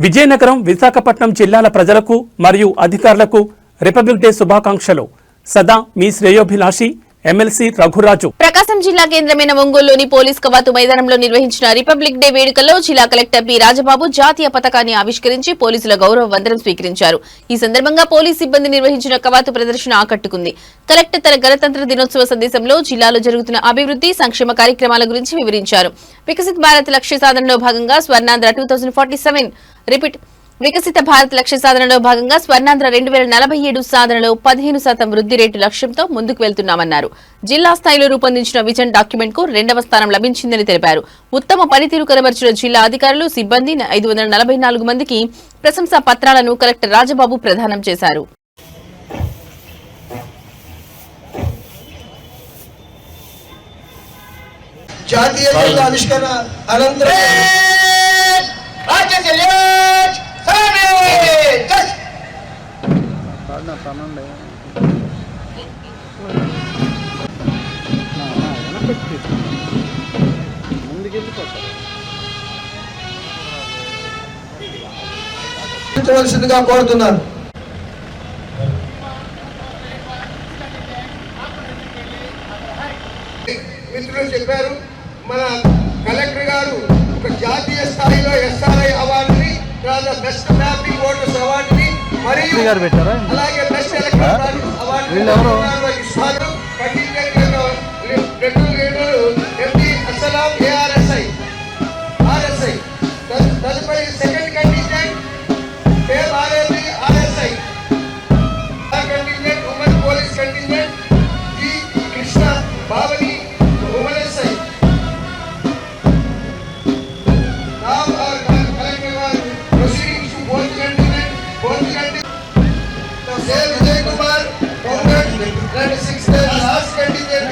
విజయనగరం, విశాఖపట్నం జిల్లాల ప్రజలకు మరియు అధికారులకు రిపబ్లిక్ డే శుభాకాంక్షలు. సదా మీ శ్రేయోభిలాషి ఎమ్మెల్సీ రఘురాజు. ప్రకాశం జిల్లా కేంద్రమైన ఒంగోలులోని పోలీస్ కవాతు మైదానంలో నిర్వహించిన రిపబ్లిక్ డే వేడుకల్లో జిల్లా కలెక్టర్ పి రాజబాబు జాతీయ పతాకాన్ని ఆవిష్కరించి పోలీసుల గౌరవ వందనం స్వీకరించారు. ఈ సందర్భంగా పోలీస్ సిబ్బంది నిర్వహించిన కవాతు ప్రదర్శన ఆకట్టుకుంది. కలెక్టర్ తన గణతంత్ర దినోత్సవ సందేశంలో జిల్లాలో జరుగుతున్న అభివృద్ధి, సంక్షేమ కార్యక్రమాల గురించి వివరించారు. వికసిత్ భారత్ లక్ష్య సాధనలో భాగంగా స్వర్ణాంధ్ర 2047 రిపీట్ వికసిత భారత్ లక్ష్య సాధనలో భాగంగా స్వర్ణాంధ్ర 2047 సాధనలో 15% వృద్ధి రేటు లక్ష్యంతో ముందుకు వెళ్తున్నామన్నారు. జిల్లా స్థాయిలో రూపొందించిన విజన్ డాక్యుమెంట్ కు 2వ స్థానం లభించిందని తెలిపారు. ఉత్తమ పనితీరు కనబరిచిన జిల్లా అధికారులు, సిబ్బంది 544 మందికి ప్రశంసా పత్రాలను కలెక్టర్ రాజబాబు ప్రదానం చేశారు. జాతీయ జెండా ఆవిష్కరణ అనంతరం ముందుకెళ్ళిపోవలసిందిగా కోరుతున్నాను. మిత్రులు చెప్పారు, మన కలెక్టర్ గారు ఒక జాతీయ స్థాయిలో SRI అవార్డుని, తర్వాత బెస్ట్ మ్యాపింగ్ ఓటర్స్ అవార్డుని మరియు అలాగే బెస్ట్ ఎలక్ట్రల్ అవార్డు ఇస్తారు. తదుపరి second contingent RSI contingent women police contingent G Krishna బావని women SI. Now our collector was proceeding to both contingent. Now say Vijay Kumar, Congress, 96th last contingent.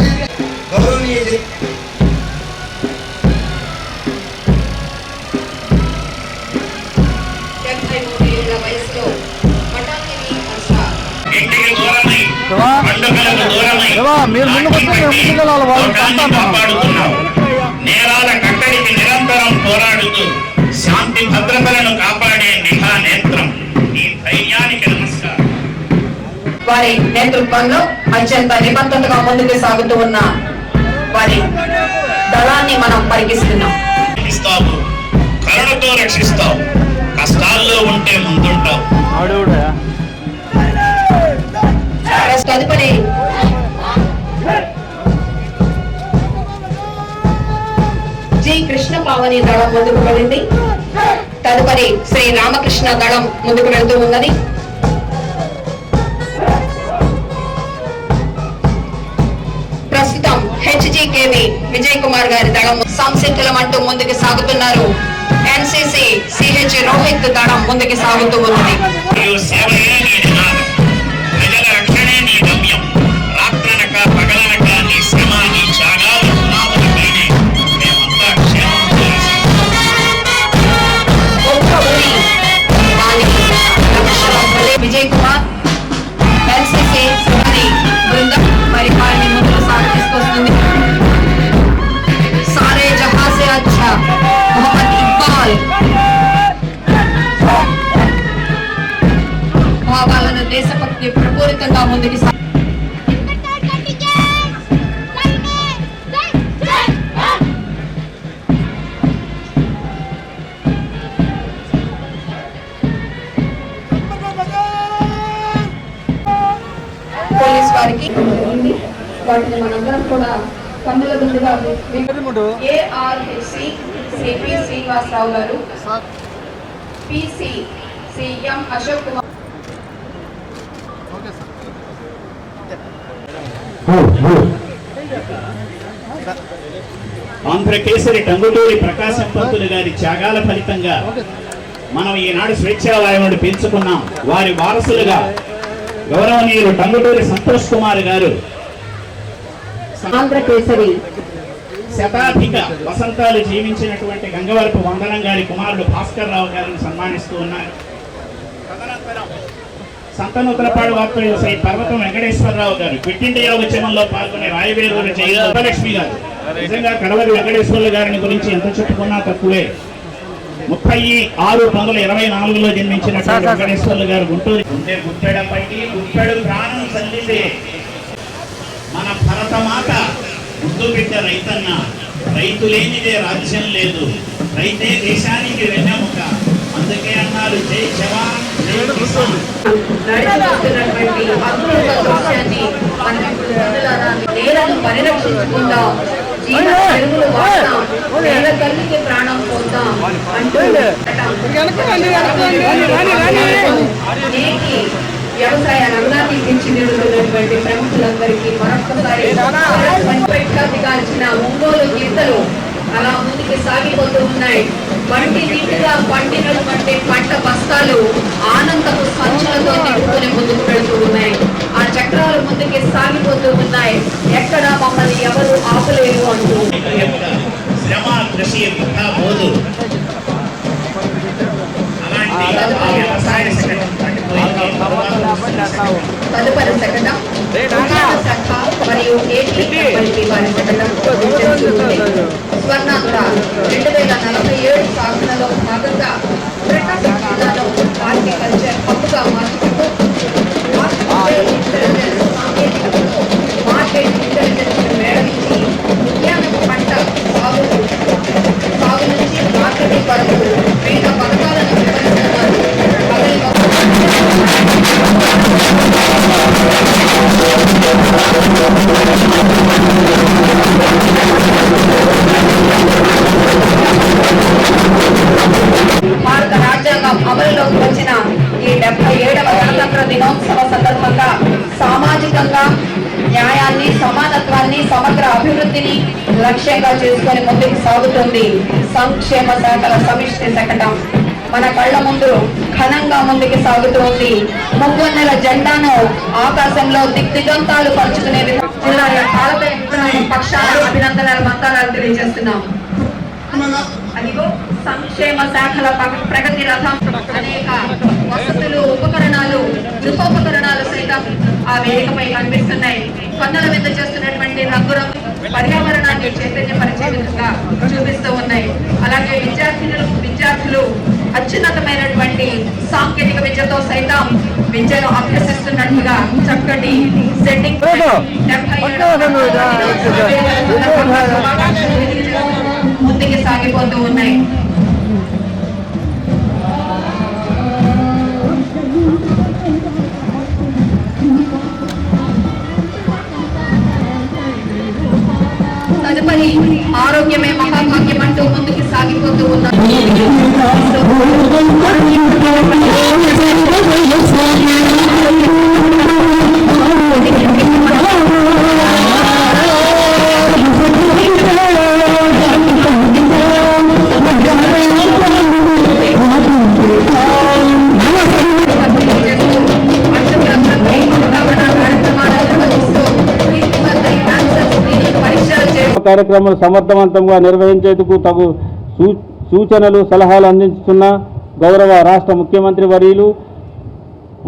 Gauraniya ji. నేరాల కట్టడికి నిరంతరం పోరాడుతూ శాంతి భద్రతలను కాపాడే నిఘా నేత్రం ఈ ధైర్యానికి నమస్కారం. వారి నేతృత్వంలో అత్యంత నిబద్ధతగా ముందుకు సాగుతూ ఉన్న వారి దళాన్ని మనం పరికిస్తున్నాం. కరుణతో రక్షిస్తావు, కష్టాల్లో ఉంటే ముందుంటావు. తదుపరి జి కృష్ణ పావని దళం ముందుకు వెళ్ళింది. తదుపరి శ్రీ రామకృష్ణ దళం ముందుకు వెళ్తూ ఉన్నది. ప్రస్తుతం HGKV విజయ్ కుమార్ గారి దళం సంసిద్ధులం అంటూ ముందుకు సాగుతున్నారు. NCC CH రోహిత్ దళం ముందుకు సాగుతూ ఉన్నది. విజయ్ కుమార్ NCC బృందం మరి వారిని ముందుకు తీసుకొస్తుంది. సారే జహాं से अच्छा मोहम्मद इकबाल వాళ్ళను దేశభక్తి ప్రపూరితంగా ముందుకు పోలీస్ వారికి వాటిని మనందరం కూడా కన్నుల ముందుగా ARHC CP శ్రీనివాసరావు గారు, PC CM అశోక్ కుమార్. ఆంధ్రకేసరి టంగుటూరి ప్రకాశం పంతులు గారి త్యాగాల ఫలితంగా మనం ఈనాడు స్వేచ్ఛావాయువును పెంచుకున్నాం. వారి వారసులుగా గౌరవనీయులు టంగుటూరి సంతోష్ కుమార్ గారు ఆంధ్రకేసరి శతాధిక వసంతాలు జీవించినటువంటి గంగవరపు వందనం గారి కుమారుడు భాస్కర్ రావు గారిని సన్మానిస్తూ ఉన్నారు. తదనంతరం సంతనూతలపాడు వార్తలు శ్రీ పర్వతం వెంకటేశ్వరరావు గారు క్విట్ ఇండియా ఉద్యమంలో పాల్గొనే రాయవేరూరు జయలక్ష్మి గారు. నిజంగా కడవరి వెంకటేశ్వర్ల గారిని గురించి ఎంత చెప్పుకున్నా తక్కువే. 36/1924 జన్మించినటువంటి వెంకటేశ్వర్లు గారు గుంటూరు. గుండె గుప్పెడ పట్టి గుప్పెడు ప్రాణం చల్లితే మన భరతమాత ముద్దు బిడ్డ రైతన్న. రైతు లేనిదే రాజ్యం లేదు, రైతే దేశానికి వెన్నెముక. అందుకే అన్నారు జై జవాన్ జై కిసాన్. నేలను పరిరక్షించుకుందాం, జీవ చెరువులు వాడతాం, నేల తల్లికి ప్రాణం పోతాం అంటూ నేటి వ్యవసాయ రంగాన్ని తీర్చిదిద్దుతున్నటువంటి ప్రముఖులందరికీ మరొకసారి దిగాల్చిన ఒంగోలు గీతలు అలా ముందుకు సాగిపోతూ ఉన్నాయి. వంటి నీటిగా పండినటువంటి పంట బస్తాలు ఆనందపు సంచులతో నింపుకొని ముందుకు పెడుతూ ఉన్నాయి. ఆ చక్రాలు ముందుకు సాగిపోతూ ఉన్నాయి. ఎక్కడ మమ్మల్ని ఎవరు ఆపలేరు అంటూ శ్రమ కృషి పోదు. తదుపరి శకటం శాఖ మరియు ఏపీ వారి శకటం స్వర్ణాంధ్ర 2047 సాధనలో భాగంగా ప్రకాశం జిల్లాలో హార్టికల్చర్ హబ్బుగా మార్చుకుంటూ మార్కెట్ ఇంటెలిజెన్స్ మేళవించి ఉద్యాన పంట సాగు నుంచి మార్కెటింగ్ వరకు వివిధ పథకాలను వివరిస్తున్నారు. భారత రాజ్యాంగం అమలులోకి వచ్చిన ఈ 77వ గణతంత్ర దినోత్సవ సందర్భంగా సామాజికంగా న్యాయాన్ని, సమానత్వాన్ని, సమగ్ర అభివృద్ధిని లక్ష్యంగా చేసుకొని ముందుకు సాగుతుంది సంక్షేమ శాఖల సమిష్టి శకటం. మన కళ్ళ ముందు ఘనంగా ముందుకు సాగుతోంది. ముగ్గొన్నెల జెండాను ఆకాశంలో దిగ్దిగంతాలు పంచుకునే జిల్లా భారత పక్షాన అభినందనలు మంత్రాలు తెలియజేస్తున్నాం. అదిగో సంక్షేమ శాఖల ప్రగతి రథం. అనేక వసతులు, ఉపకరణాలు, గృహోపకరణాలు సైతం ఆ వేదికపై కనిపిస్తున్నాయి. కొండల మీద చేస్తున్నటువంటి రంగురంగు పర్యావరణాన్ని చైతన్యపరిచే విధంగా చూపిస్తూ ఉన్నాయి. అలాగే విద్యార్థులు అత్యున్నతమైనటువంటి సాంకేతిక విద్యతో సైతం విద్యను అభ్యసిస్తున్నట్టుగా చక్కటి సెట్టింగ్ ముందుకు సాగిపోతూ ఉన్నాయి. తదుపరి ఆరోగ్యమే మహాభాగ్యం అంటూ ముందుకు సాగిపోతూ ఉన్నారు. కార్యక్రమాలు సమర్థవంతంగా నిర్వహించేందుకు తగు సూచనలు, సలహాలు అందిస్తున్న గౌరవ రాష్ట్ర ముఖ్యమంత్రి వర్యులు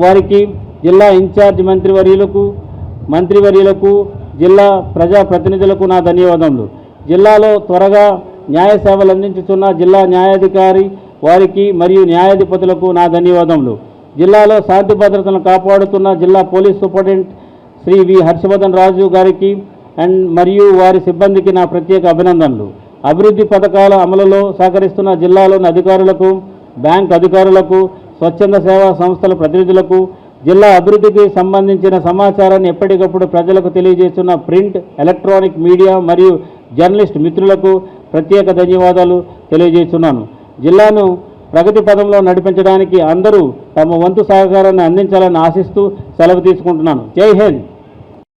వారికి, జిల్లా ఇన్ఛార్జ్ మంత్రివర్యులకు, జిల్లా ప్రజాప్రతినిధులకు నా ధన్యవాదములు. జిల్లాలో త్వరగా న్యాయ సేవలు అందించుతున్న జిల్లా న్యాయాధికారి వారికి మరియు న్యాయాధిపతులకు నా ధన్యవాదములు. జిల్లాలో శాంతి భద్రతలను కాపాడుతున్న జిల్లా పోలీస్ సూపరింటెండెంట్ శ్రీ వి హర్షవర్ధన్ రాజు గారికి మరియు వారి సిబ్బందికి నా ప్రత్యేక అభినందనలు. అభివృద్ధి పథకాల అమలులో సహకరిస్తున్న జిల్లాలోని అధికారులకు, బ్యాంక్ అధికారులకు, స్వచ్ఛంద సేవా సంస్థల ప్రతినిధులకు, జిల్లా అభివృద్ధికి సంబంధించిన సమాచారాన్ని ఎప్పటికప్పుడు ప్రజలకు తెలియజేస్తున్న ప్రింట్, ఎలక్ట్రానిక్ మీడియా మరియు జర్నలిస్ట్ మిత్రులకు ప్రత్యేక ధన్యవాదాలు తెలియజేస్తున్నాను. జిల్లాను ప్రగతి పదంలో నడిపించడానికి అందరూ తమ వంతు సహకారాన్ని అందించాలని ఆశిస్తూ సెలవు తీసుకుంటున్నాను. జై హింద్.